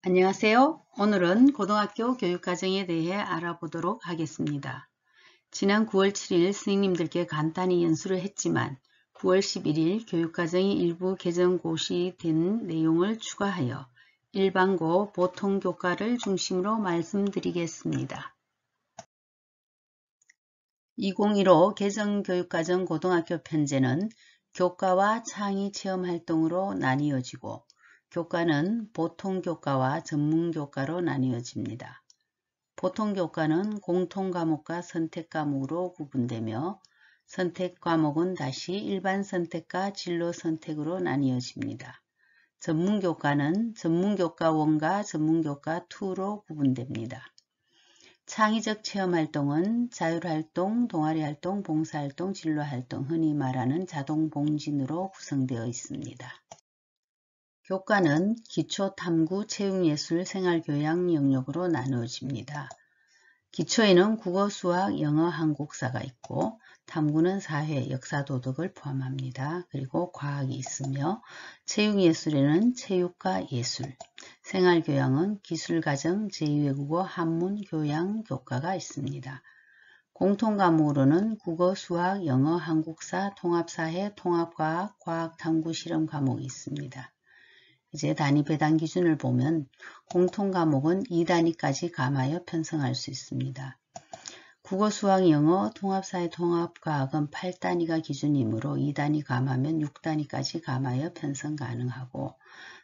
안녕하세요. 오늘은 고등학교 교육과정에 대해 알아보도록 하겠습니다. 지난 9월 7일 선생님들께 간단히 연수를 했지만 9월 11일 교육과정이 일부 개정 고시된 내용을 추가하여 일반고 보통교과를 중심으로 말씀드리겠습니다. 2015 개정교육과정 고등학교 편제는 교과와 창의 체험활동으로 나뉘어지고 교과는 보통교과와 전문교과로 나뉘어집니다. 보통교과는 공통과목과 선택과목으로 구분되며 선택과목은 다시 일반선택과 진로선택으로 나뉘어집니다. 전문교과는 전문교과 1과 전문교과 2로 구분됩니다. 창의적 체험활동은 자율활동, 동아리활동, 봉사활동, 진로활동, 흔히 말하는 자동봉진으로 구성되어 있습니다. 교과는 기초, 탐구, 체육예술, 생활교양 영역으로 나누어집니다. 기초에는 국어, 수학, 영어, 한국사가 있고 탐구는 사회, 역사, 도덕을 포함합니다. 그리고 과학이 있으며 체육예술에는 체육과 예술, 생활교양은 기술과정, 제2외국어, 한문, 교양, 교과가 있습니다. 공통과목으로는 국어, 수학, 영어, 한국사, 통합사회, 통합과학, 과학탐구, 실험 과목이 있습니다. 이제 단위 배당 기준을 보면 공통과목은 2단위까지 감하여 편성할 수 있습니다. 국어, 수학, 영어, 통합사회, 통합과학은 8단위가 기준이므로 2단위 감하면 6단위까지 감하여 편성 가능하고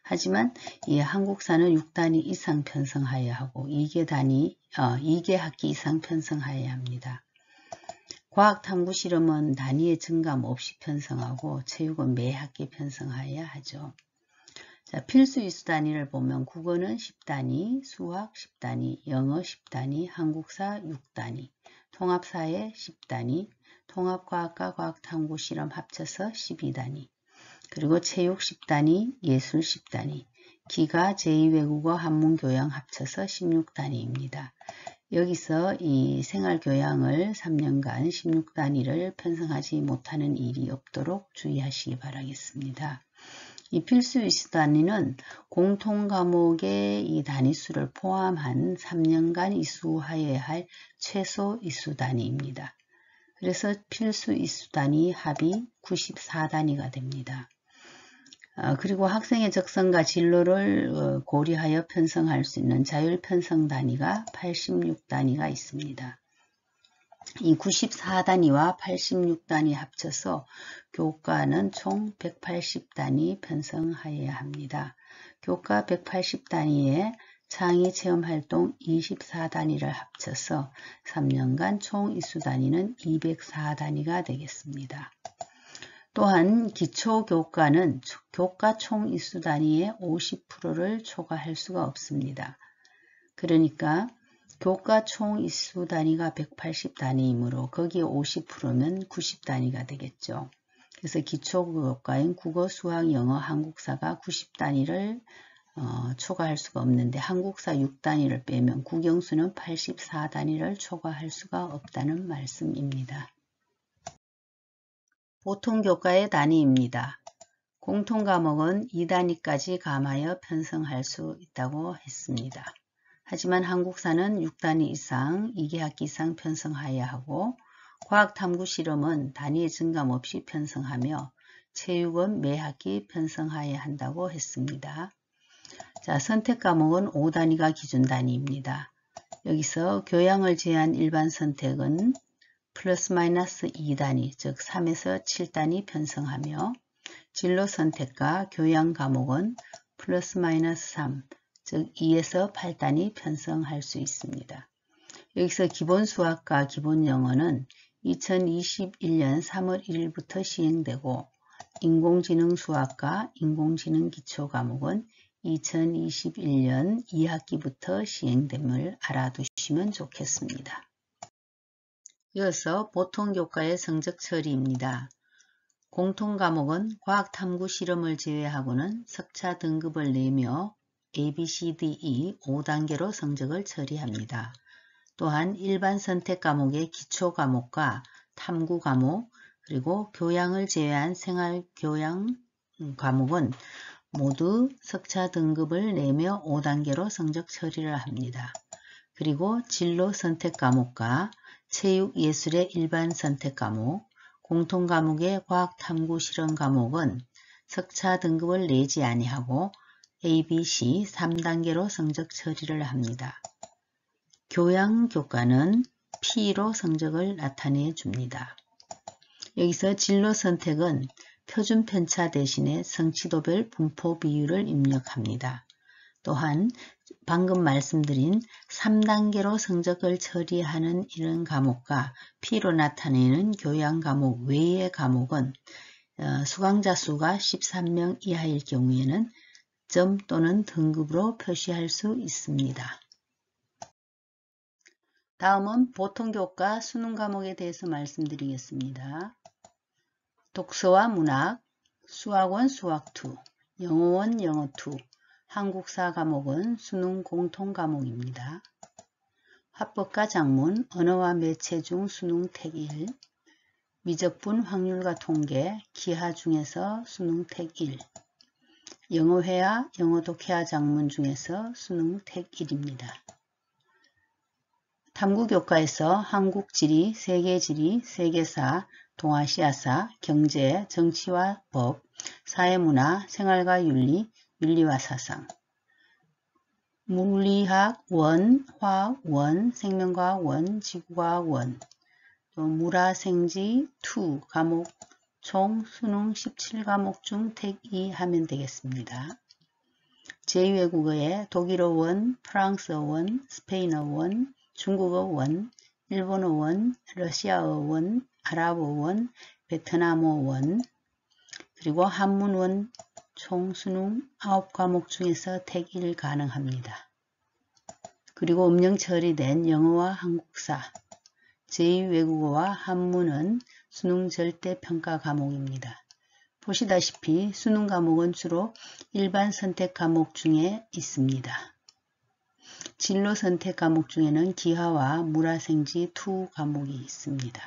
하지만 이 한국사는 6단위 이상 편성하여야 하고 2개 학기 이상 편성하여야 합니다. 과학탐구 실험은 단위의 증감 없이 편성하고 체육은 매 학기 편성하여야 하죠. 자, 필수 이수 단위를 보면 국어는 10단위, 수학 10단위, 영어 10단위, 한국사 6단위, 통합사회 10단위, 통합과학과 과학탐구 실험 합쳐서 12단위, 그리고 체육 10단위, 예술 10단위, 기가 제2외국어 한문교양 합쳐서 16단위입니다. 여기서 이 생활교양을 3년간 16단위를 편성하지 못하는 일이 없도록 주의하시기 바라겠습니다. 이 필수 이수 단위는 공통과목의 이 단위수를 포함한 3년간 이수하여야 할 최소 이수 단위입니다. 그래서 필수 이수 단위 합이 94단위가 됩니다. 그리고 학생의 적성과 진로를 고려하여 편성할 수 있는 자율 편성 단위가 86단위가 있습니다. 이 94단위와 86단위 합쳐서 교과는 총 180단위 편성하여야 합니다. 교과 180단위에 창의 체험활동 24단위를 합쳐서 3년간 총 이수단위는 204단위가 되겠습니다. 또한 기초교과는 교과 총 이수단위의 50%를 초과할 수가 없습니다. 그러니까 교과 총 이수 단위가 180단위이므로 거기에 50%면 90단위가 되겠죠. 그래서 기초교과인 국어, 수학, 영어, 한국사가 90단위를 초과할 수가 없는데 한국사 6단위를 빼면 국영수는 84단위를 초과할 수가 없다는 말씀입니다. 보통교과의 단위입니다. 공통과목은 2단위까지 감하여 편성할 수 있다고 했습니다. 하지만 한국사는 6단위 이상 2개 학기 이상 편성하여야 하고 과학탐구 실험은 단위의 증감 없이 편성하며 체육은 매 학기 편성하여야 한다고 했습니다. 자, 선택과목은 5단위가 기준 단위입니다. 여기서 교양을 제한 일반 선택은 플러스 마이너스 2단위 즉 3에서 7단위 편성하며 진로 선택과 교양 과목은 플러스 마이너스 3 즉 2에서 8단위 편성할 수 있습니다. 여기서 기본 수학과 기본 영어는 2021년 3월 1일부터 시행되고 인공지능 수학과 인공지능 기초 과목은 2021년 2학기부터 시행됨을 알아두시면 좋겠습니다. 이어서 보통교과의 성적 처리입니다. 공통과목은 과학탐구 실험을 제외하고는 석차 등급을 내며 ABCDE 5단계로 성적을 처리합니다. 또한 일반 선택 과목의 기초 과목과 탐구 과목 그리고 교양을 제외한 생활교양 과목은 모두 석차 등급을 내며 5단계로 성적 처리를 합니다. 그리고 진로 선택 과목과 체육 예술의 일반 선택 과목, 공통 과목의 과학 탐구 실험 과목은 석차 등급을 내지 아니하고 A, B, C 3단계로 성적 처리를 합니다. 교양 교과는 P로 성적을 나타내 줍니다. 여기서 진로 선택은 표준 편차 대신에 성취도별 분포 비율을 입력합니다. 또한 방금 말씀드린 3단계로 성적을 처리하는 이런 과목과 P로 나타내는 교양 과목 외의 과목은 수강자 수가 13명 이하일 경우에는 점 또는 등급으로 표시할 수 있습니다. 다음은 보통교과 수능 과목에 대해서 말씀드리겠습니다. 독서와 문학, 수학원 수학2, 영어원 영어2, 한국사 과목은 수능 공통 과목입니다. 화법과 작문, 언어와 매체 중 수능 택 1, 미적분 확률과 통계, 기하 중에서 수능 택 1, 영어회화, 영어 독해와 작문 중에서 수능 택 1입니다. 탐구교과에서 한국지리, 세계지리, 세계사, 동아시아사, 경제, 정치와 법, 사회문화, 생활과 윤리, 윤리와 사상, 물리학 원, 화학 원, 생명과학 원, 지구과학 원, 또 물화생지 2 과목 총 수능 17과목 중 택 2 하면 되겠습니다. 제2외국어에 독일어 원, 프랑스어 원, 스페인어 원, 중국어 원, 일본어 원, 러시아어 원, 아랍어 원, 베트남어 원, 그리고 한문 원 총 수능 9과목 중에서 택 1 가능합니다. 그리고 음영 처리된 영어와 한국사, 제2외국어와 한문은 수능 절대평가 과목입니다. 보시다시피 수능 과목은 주로 일반 선택 과목 중에 있습니다. 진로 선택 과목 중에는 기하와 물화생지 2 과목이 있습니다.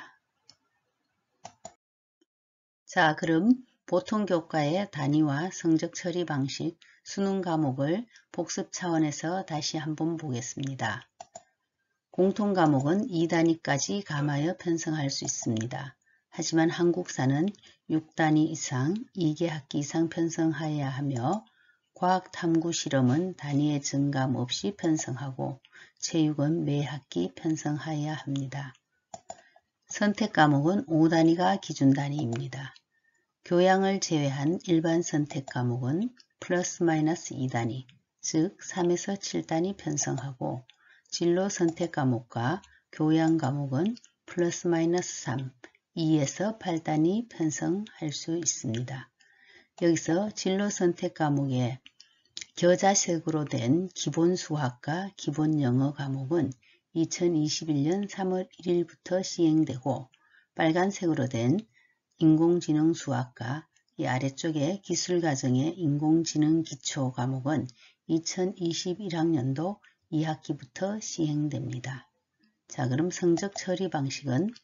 자, 그럼 보통교과의 단위와 성적 처리 방식, 수능 과목을 복습 차원에서 다시 한번 보겠습니다. 공통 과목은 2단위까지 감하여 편성할 수 있습니다. 하지만 한국사는 6단위 이상, 2개 학기 이상 편성하여야 하며 과학 탐구 실험은 단위의 증감 없이 편성하고 체육은 매 학기 편성하여야 합니다. 선택 과목은 5단위가 기준 단위입니다. 교양을 제외한 일반 선택 과목은 플러스 마이너스 2단위, 즉 3에서 7단위 편성하고 진로 선택 과목과 교양 과목은 플러스 마이너스 3, 2에서 8단위 편성할 수 있습니다. 여기서 진로 선택 과목에 겨자색으로 된 기본 수학과 기본 영어 과목은 2021년 3월 1일부터 시행되고 빨간색으로 된 인공지능 수학과 이 아래쪽에 기술과정의 인공지능 기초 과목은 2021학년도 2학기부터 시행됩니다. 자, 그럼 성적 처리 방식은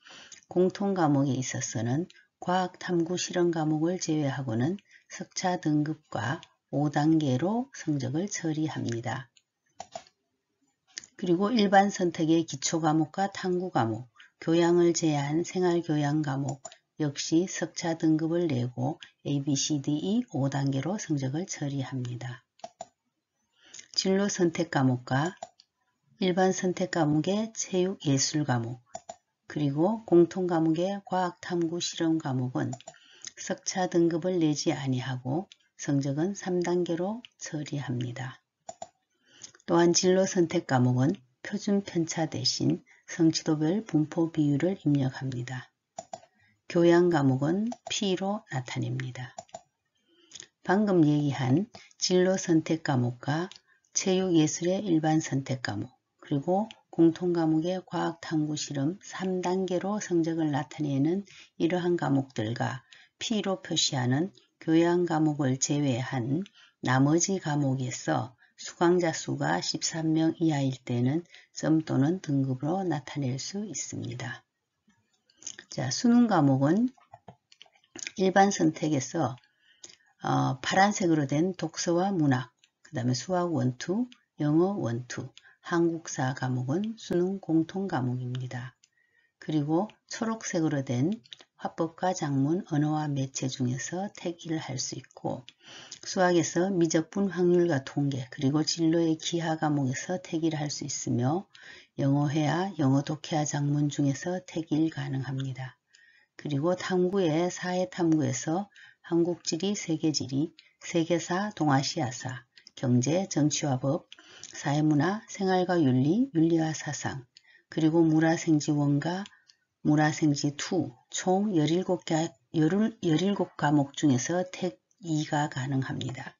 공통 과목에 있어서는 과학 탐구 실험 과목을 제외하고는 석차 등급과 5단계로 성적을 처리합니다. 그리고 일반 선택의 기초 과목과 탐구 과목, 교양을 제외한 생활교양 과목 역시 석차 등급을 내고 A, B, C, D, E 5단계로 성적을 처리합니다. 진로 선택 과목과 일반 선택 과목의 체육 예술 과목, 그리고 공통 과목의 과학 탐구 실험 과목은 석차 등급을 내지 아니하고 성적은 3단계로 처리합니다. 또한 진로 선택 과목은 표준 편차 대신 성취도별 분포 비율을 입력합니다. 교양 과목은 P로 나타냅니다. 방금 얘기한 진로 선택 과목과 체육 예술의 일반 선택 과목, 그리고 공통 과목의 과학 탐구 실험 3단계로 성적을 나타내는 이러한 과목들과 P로 표시하는 교양 과목을 제외한 나머지 과목에서 수강자 수가 13명 이하일 때는 점 또는 등급으로 나타낼 수 있습니다. 자, 수능 과목은 일반 선택에서 파란색으로 된 독서와 문학, 그 다음에 수학 원투, 영어 원투, 한국사 과목은 수능 공통 과목입니다. 그리고 초록색으로 된 화법과 작문, 언어와 매체 중에서 택1을 할 수 있고 수학에서 미적분 확률과 통계 그리고 진로의 기하 과목에서 택1을 할 수 있으며 영어 회화, 영어 독해와 작문 중에서 택1 가능합니다. 그리고 탐구의 사회탐구에서 한국지리, 세계지리, 세계사, 동아시아사, 경제, 정치와 법, 사회문화, 생활과 윤리, 윤리와 사상, 그리고 물화생지원과 물화생지2 총 17과목 중에서 택 2가 가능합니다.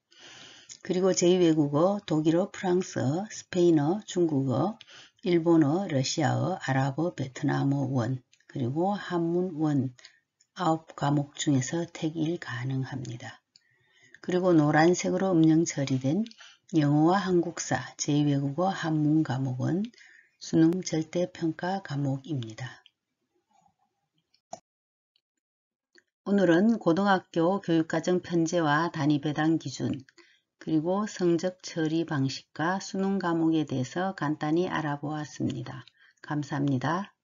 그리고 제2외국어 독일어, 프랑스어, 스페인어, 중국어, 일본어, 러시아어, 아랍어, 베트남어 원, 그리고 한문 원 9과목 중에서 택 1 가능합니다. 그리고 노란색으로 음영 처리된 영어와 한국사, 제2외국어, 한문 과목은 수능 절대평가 과목입니다. 오늘은 고등학교 교육과정 편제와 단위배당 기준, 그리고 성적 처리 방식과 수능 과목에 대해서 간단히 알아보았습니다. 감사합니다.